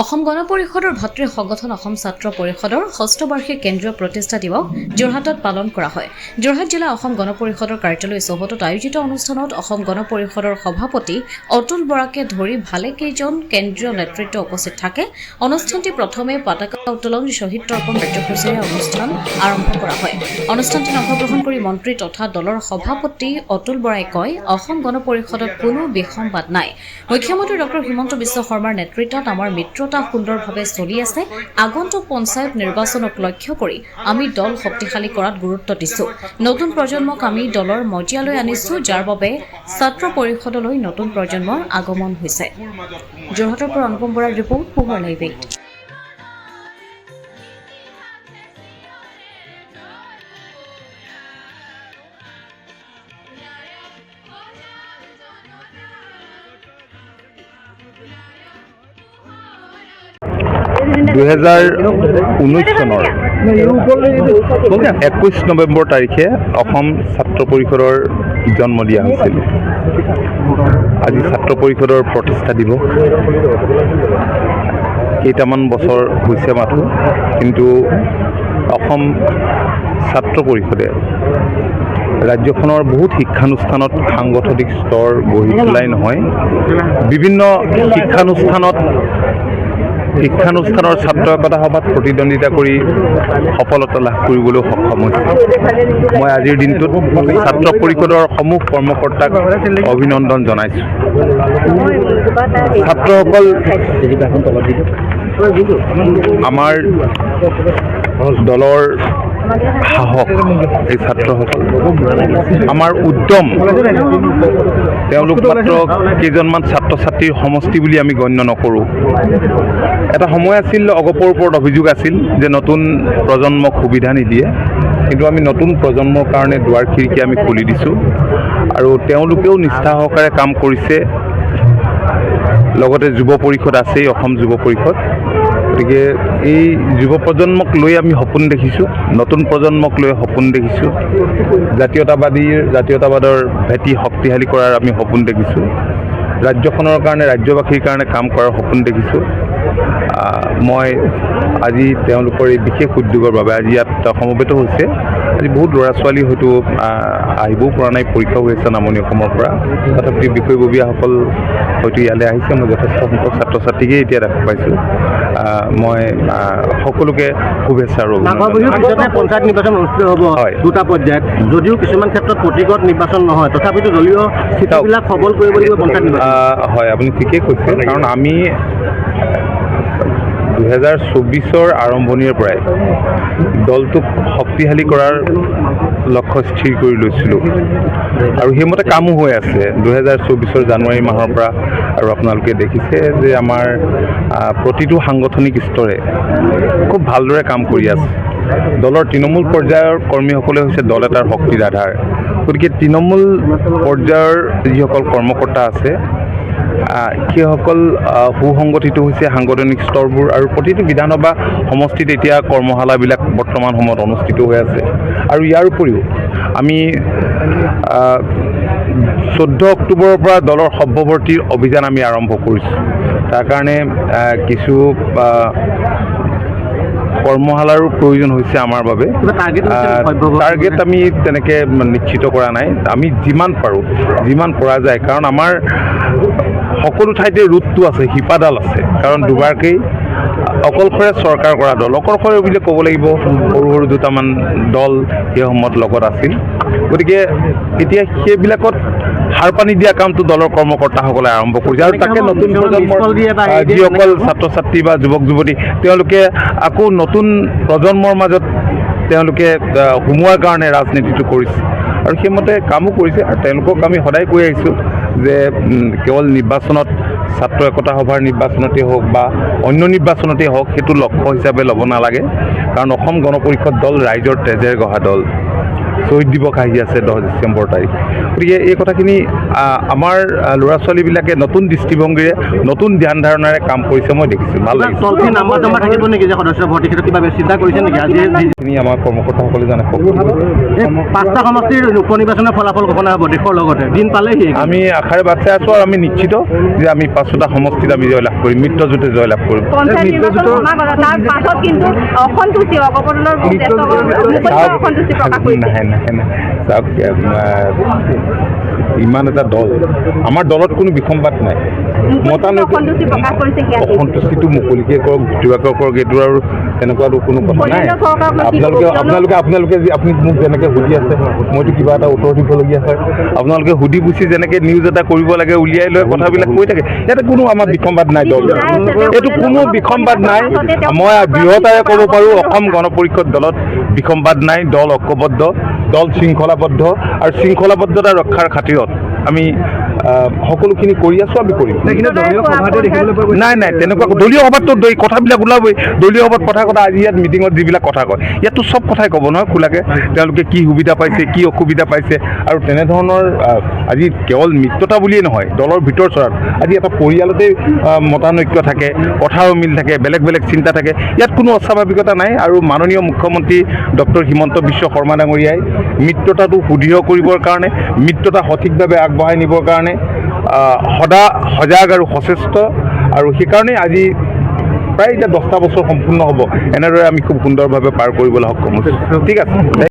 অসম গণ পৰিষদৰ ভাতৃ সংগঠন অসম ছাত্ৰ পৰিষদৰ ষষ্ঠ বাৰ্ষিক কেন্দ্ৰীয় প্ৰতিষ্ঠা দিৱস যোৰহাটত পালন কৰা হয়। যোৰহাট জিলা অসম গণ পৰিষদৰ কাৰ্যালয় চৌহদত আয়োজিত অনুষ্ঠানত অসম গণ পৰিষদৰ সভাপতি অতুল বৰাকে ধৰি ভালেকেইজন কেন্দ্ৰীয় নেতৃত্ব উপস্থিত থাকে। অনুষ্ঠানটি প্ৰথমে পতাকা উত্তোলন শ্বহীদ তৰ্পণ কাৰ্যসূচীৰে অনুষ্ঠান আৰম্ভ কৰা হয়। অনুষ্ঠানটিত অংশগ্ৰহণ কৰি মন্ত্ৰী তথা দলৰ সভাপতি অতুল বৰাই কয়, অসম গণ পৰিষদত কোনো বিসম্বাদ নাই। মুখ্যমন্ত্ৰী ডক্টৰ হিমন্ত বিশ্ব শৰ্মাৰ নেতৃত্বত আমাৰ মিত্ৰতা সুন্দৰভাৱে চলি আছে। আগন্তুক পঞ্চায়ত নিৰ্বাচনক লক্ষ্য কৰি আমি দল শক্তিশালী কৰাত গুৰুত্ব দিছো। নতুন প্ৰজন্মক আমি দলৰ মজিয়ালৈ আনিছো, যাৰ বাবে ছাত্ৰ পৰিষদলৈ নতুন প্ৰজন্মৰ আগমন হৈছে। যোৰহাটৰ পৰা অনুপম বৰাৰ ৰিপৰ্ট, পোহৰ লাইভ 8। চনৰ 21 নৱেম্বৰ তাৰিখে অসম ছাত্ৰ পৰিষদৰ জন্ম দিয়া হৈছিল। আজি ছাত্ৰ পৰিষদৰ প্ৰতিষ্ঠা দিৱস। কেইটামান বছৰ হৈছে মাথো, কিন্তু অসম ছাত্ৰ পৰিষদে ৰাজ্যখনৰ বহুত শিক্ষানুষ্ঠানত সাংগঠনিক স্তৰ গঢ়ি তোলাই নহয়, বিভিন্ন শিক্ষানুষ্ঠানৰ ছাত্ৰ একতা সভাত প্ৰতিদ্বন্দ্বিতা কৰি সফলতা লাভ কৰিবলৈ সক্ষম হৈছে। মই আজিৰ দিনটোত ছাত্ৰ পৰিষদৰ সমূহ কৰ্মকৰ্তাক অভিনন্দন জনাইছোঁ। ছাত্ৰসকল আমাৰ দলৰ সাহস, এই ছাত্ৰসকল আমাৰ উদ্যম। তেওঁলোক মাত্ৰ কেইজনমান ছাত্ৰ ছাত্ৰীৰ সমষ্টি বুলি আমি গণ্য নকৰোঁ। এটা সময় আছিল, অগপৰ ওপৰত অভিযোগ আছিল যে নতুন প্ৰজন্মক সুবিধা নিদিয়ে, কিন্তু আমি নতুন প্ৰজন্মৰ কাৰণে দুৱাৰ খিৰিকী আমি খুলি দিছোঁ আৰু তেওঁলোকেও নিষ্ঠা সহকাৰে কাম কৰিছে। লগতে যুৱ পৰিষদ আছেই, অসম যুৱ পৰিষদ। গতিকে এই যুৱ প্ৰজন্মক লৈ আমি সপোন দেখিছোঁ, নতুন প্ৰজন্মক লৈ সপোন দেখিছোঁ। জাতীয়তাবাদৰ ভেটি শক্তিশালী কৰাৰ আমি সপোন দেখিছোঁ। ৰাজ্যখনৰ কাৰণে, ৰাজ্যবাসীৰ কাৰণে কাম কৰাৰ সপোন দেখিছোঁ। মই আজি তেওঁলোকৰ এই বিশেষ উদ্যোগৰ বাবে আজি ইয়াত সমবেত হৈছে। আজি বহুত ল'ৰা ছোৱালী হয়তো আহিবও পৰা নাই, পৰীক্ষা হৈ আছে নামনি অসমৰ পৰা, তথাপি বিষয়ববীয়াসকল হয়তো ইয়ালৈ আহিছে। মই যথেষ্ট সংখ্যক ছাত্ৰ ছাত্ৰীকে এতিয়া দেখা পাইছোঁ। মই সকলোকে শুভেচ্ছা আৰু পঞ্চায়ত নিৰ্বাচন অনুষ্ঠিত হ'ব দুটা পৰ্যায়ত, যদিও কিছুমান ক্ষেত্ৰত প্ৰতিগত নিৰ্বাচন নহয়, তথাপিতো দলীয় স্থিতিবিলাক সবল কৰিব লাগিব পঞ্চায়ত নিৰ্বাচন। হয়, আপুনি ঠিকেই কৈছে, কাৰণ আমি 2024 আৰম্ভণিৰ পৰাই দলটোক শক্তিশালী কৰাৰ লক্ষ্য স্থিৰ কৰি লৈছিলোঁ আৰু সেইমতে কামো হৈ আছে। 2024 জানুৱাৰী মাহৰ পৰা আৰু আপোনালোকে দেখিছে যে আমাৰ প্ৰতিটো সাংগঠনিক স্তৰে খুব ভালদৰে কাম কৰি আছে। দলৰ তৃণমূল পৰ্যায়ৰ কৰ্মীসকলে হৈছে দল এটাৰ শক্তিৰ আধাৰ। গতিকে তৃণমূল পৰ্যায়ৰ যিসকল কৰ্মকৰ্তা আছে সেইসকল সুসংগঠিত হৈছে সাংগঠনিক স্তৰবোৰ, আৰু প্ৰতিটো বিধানসভা সমষ্টিত এতিয়া কৰ্মশালাবিলাক বৰ্তমান সময়ত অনুষ্ঠিত হৈ আছে। আৰু ইয়াৰ উপৰিও আমি 14 অক্টোবৰৰ পৰা দলৰ সভ্যভৰ্তিৰ অভিযান আমি আৰম্ভ কৰিছোঁ। তাৰ কাৰণে কিছু কৰ্মশালাৰো প্ৰয়োজন হৈছে আমাৰ বাবে। টাৰ্গেট আমি তেনেকৈ নিশ্চিত কৰা নাই, আমি যিমান পৰা যায়, কাৰণ আমাৰ সকলো ঠাইতে ৰুটটো আছে, শিপাডাল আছে। কাৰণ দুবাৰকেই অকলশৰে চৰকাৰ কৰা দল, অকলশৰে বুলি ক'ব লাগিব, সৰু সৰু দুটামান দল সেই সময়ত লগত আছিল। গতিকে এতিয়া সেইবিলাকত সাৰ পানী দিয়া কামটো দলৰ কৰ্মকৰ্তাসকলে আৰম্ভ কৰিছে, আৰু তাকে নতুন প্ৰজন্মৰ যিসকল ছাত্ৰ ছাত্ৰী বা যুৱক যুৱতী, তেওঁলোকে আকৌ নতুন প্ৰজন্মৰ মাজত তেওঁলোকে সোমোৱাৰ কাৰণে ৰাজনীতিটো কৰিছে আৰু সেইমতে কামো কৰিছে। আৰু তেওঁলোকক আমি সদায় কৈ আহিছোঁ যে কেৱল নিৰ্বাচনত, ছাত্ৰ একতা সভাৰ নিৰ্বাচনতেই হওক বা অন্য নিৰ্বাচনতেই হওক, সেইটো লক্ষ্য হিচাপে ল'ব নালাগে। কাৰণ অসম গণ পৰিষদ দল ৰাইজৰ তেজেৰে গঢ়া দল। শ্বহীদ দিৱস আহি আছে 10 ডিচেম্বৰ তাৰিখ। গতিকে এই কথাখিনি আমাৰ ল'ৰা ছোৱালীবিলাকে নতুন দৃষ্টিভংগীৰে নতুন ধ্যান ধাৰণাৰে কাম কৰিছে, মই দেখিছোঁ, ভাল লাগিছে। টলফ্ৰী নাম্বাৰ জমা থাকিব নেকি যে সদস্য ভৰ্তি ক্ষেত্ৰত কিবা চিন্তা কৰিছে নেকি আজি? যিখিনি আমাৰ কৰ্মকৰ্তাসকলে জানে। এই 5টা সমষ্টিৰ উপ নিৰ্বাচনৰ ফলাফল ঘোষণা হ'ব দেশৰ লগতে, দিন পালেহি। আমি আশাৰে বাট চাই আছোঁ আৰু আমি নিশ্চিত যে আমি 5টা সমষ্টিত আমি জয়লাভ কৰিম, মিত্ৰজোঁটে জয়লাভ কৰিম। পঞ্চায়ত নিৰ্বাচন সমাগত, তাৰ পাছত কিন্তু অসন্তুষ্টি অকপদলৰ অসন্তুষ্টি প্ৰকাশ কৰিছে। চাওক, ইমান এটা দল, আমাৰ দলত কোনো বিসম্বাদ নাই। অসন্তুষ্টিটো মুকলিকে কৰক, ভিতৰুৱাকৈ কৰক, এইটো আৰু তেনেকুৱাতো কোনো কথা নাই। আপোনালোকে যি আপুনি মোক যেনেকৈ সুধি আছে, মইতো কিবা এটা উত্তৰ দিবলগীয়া হয়। আপোনালোকে সুধি পুছি যেনেকৈ নিউজ এটা কৰিব লাগে উলিয়াই লৈ কথাবিলাক কৈ থাকে, ইয়াতে কোনো আমাৰ বিসম্বাদ নাই। দল এইটো কোনো বিসম্বাদ নাই। মই বৃহত্তাৰে ক'ব পাৰোঁ, অসম গণ পৰিষদ দলত বিসম্বাদ নাই। দল ঐক্যবদ্ধ, দল শৃংখলাবদ্ধ, আৰু শৃংখলাবদ্ধতা ৰক্ষাৰ খাতিৰত আমি সকলোখিনি কৰি আছোঁ, আমি কৰিম। নাই তেনেকুৱা দলীয় সভাততো কথাবিলাক ওলাবই। দলীয় সভাত কথা আজি ইয়াত মিটিঙত যিবিলাক কথা কয়, ইয়াততো চব কথাই ক'ব নহয় খোলাকৈ, তেওঁলোকে কি সুবিধা পাইছে, কি অসুবিধা পাইছে। আৰু তেনেধৰণৰ আজি কেৱল মিত্ৰতা বুলিয়েই নহয়, দলৰ ভিতৰ চৰাত আজি এটা পৰিয়ালতেই মতানৈক্য থাকে, কথাৰ মিল থাকে, বেলেগ বেলেগ চিন্তা থাকে, ইয়াত কোনো অস্বাভাৱিকতা নাই। আৰু মাননীয় মুখ্যমন্ত্ৰী ডক্টৰ হিমন্ত বিশ্ব শৰ্মা ডাঙৰীয়াই মিত্ৰতাটো সুদৃঢ় কৰিবৰ কাৰণে, মিত্ৰতা সঠিকভাৱে আগবঢ়াই নিবৰ কাৰণে সদা সজাগ আৰু সচেষ্ট। আৰু সেইকাৰণেই আজি প্ৰায় এতিয়া 10টা বছৰ সম্পূৰ্ণ হ'ব, এনেদৰে আমি খুব সুন্দৰভাৱে পাৰ কৰিবলৈ সক্ষম হৈছোঁ। ঠিক আছে।